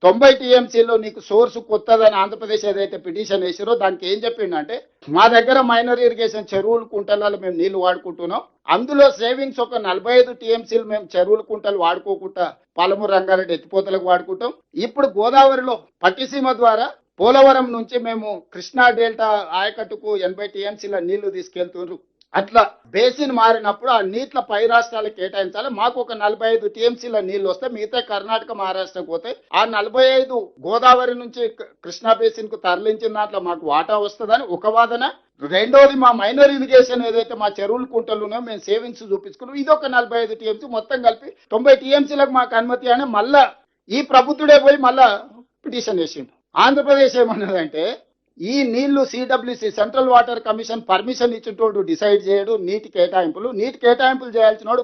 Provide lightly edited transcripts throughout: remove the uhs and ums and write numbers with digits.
90 టీఎంసీలో నీకు సోర్స్ కొత్తదని ఆంధ్రప్రదేశ్ ఏదైతే పిటిషన్ వేసారో దానికి ఏం చెప్పిండంటే మా దగ్గర మైనర్ ఇరిగేషన్ చెరువులు కుంటలలో మేము నీళ్లు వాడుకుంటున్నాం, అందులో సేవింగ్స్ ఒక 45 టీఎంసీలు మేము చెరువులు కుంటలు వాడుకోకుండా పాలమూరు రంగారెడ్డి ఎత్తిపోతలకు వాడుకుంటాం. ఇప్పుడు గోదావరిలో పట్టిసీమ ద్వారా పోలవరం నుంచి మేము కృష్ణా డెల్టా ఆయకట్టుకు 80 టీఎంసీల నీళ్లు తీసుకెళ్తున్నారు. అట్లా బేసిన్ మారినప్పుడు ఆ నీట్ల పై రాష్ట్రాలకు కేటాయించాలి. మాకు ఒక 45 టీఎంసీల నీళ్లు వస్తే మిగతా కర్ణాటక మహారాష్ట్రకు పోతే ఆ 45 గోదావరి నుంచి కృష్ణా బేసిన్ కు తరలించిన దాంట్లో మాకు వాటా వస్తుందని ఒక వాదన. రెండోది మా మైనర్ ఇరిగేషన్ ఏదైతే మా చెరువులు కుంటలు ఉన్నాయో మేము సేవింగ్స్ చూపించుకున్నాం, ఇది ఒక 45 టీఎంసీ, మొత్తం కలిపి 90 టీఎంసీలకు మాకు అనుమతి అని మళ్ళా ఈ ప్రభుత్వుడే పోయి మళ్ళా పిటిషన్ వేసిండు. ఆంధ్రప్రదేశ్ ఏమన్నదంటే ఈ నీళ్లు CWC central water commission permission ఇచ్చేటోడు డిసైడ్ చేయడు, నీటి కేటాయింపులు చేయాల్సినోడు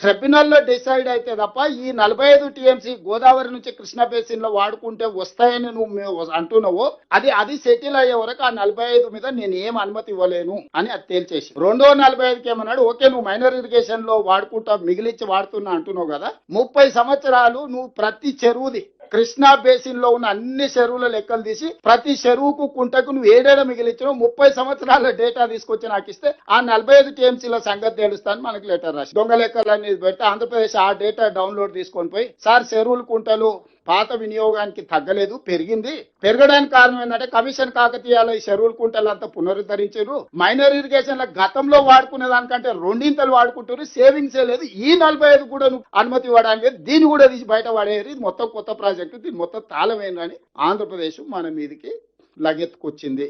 ట్రిబ్యునల్లో డిసైడ్ అయితే తప్ప ఈ 45 టీఎంసీ గోదావరి నుంచి కృష్ణా బేసిన్ లో వాడుకుంటే వస్తాయని నువ్వు అంటున్నావో అది సెటిల్ అయ్యే వరకు ఆ 45 మీద నేను ఏం అనుమతి ఇవ్వలేను అని అది తేల్చేసి, రెండో 45కి ఏమన్నాడు, ఓకే నువ్వు మైనర్ ఇరిగేషన్ లో వాడుకుంటా మిగిలిచ్చి వాడుతున్నా అంటున్నావు కదా, 30 సంవత్సరాలు నువ్వు ప్రతి చెరువుది కృష్ణా బేసిన్ లో ఉన్న అన్ని చెరువుల లెక్కలు తీసి ప్రతి చెరువుకు కుంటకు నువ్వు ఏడేడ మిగిలిచ్చినావు 30 సంవత్సరాల డేటా తీసుకొచ్చి నాకు ఇస్తే ఆ 45 టీఎంసీల సంగతి తెలుస్తాను మనకు లెటర్ రాసి దొంగ లెక్కలన్నీ పెడితే ఆంధ్రప్రదేశ్ ఆ డేటా డౌన్లోడ్ తీసుకొని పోయి సార్ చెరువులు కుంటలు పాత వినియోగానికి తగ్గలేదు, పెరిగింది. పెరగడానికి కారణం ఏంటంటే కమిషన్ కాకతీయాల ఈ చెరువుల కుంటలు అంతా పునరుద్ధరించారు, మైనర్ ఇరిగేషన్ గతంలో వాడుకునే దానికంటే రెండింతలు వాడుకుంటారు, సేవింగ్స్ లేదు, ఈ 45 కూడా అనుమతి ఇవ్వడానికి దీన్ని కూడా తీసి బయట పడేది. ఇది మొత్తం కొత్త ప్రాజెక్టు, దీని మొత్తం తాళమేందని ఆంధ్రప్రదేశ్ మన మీదకి లగెత్తుకొచ్చింది.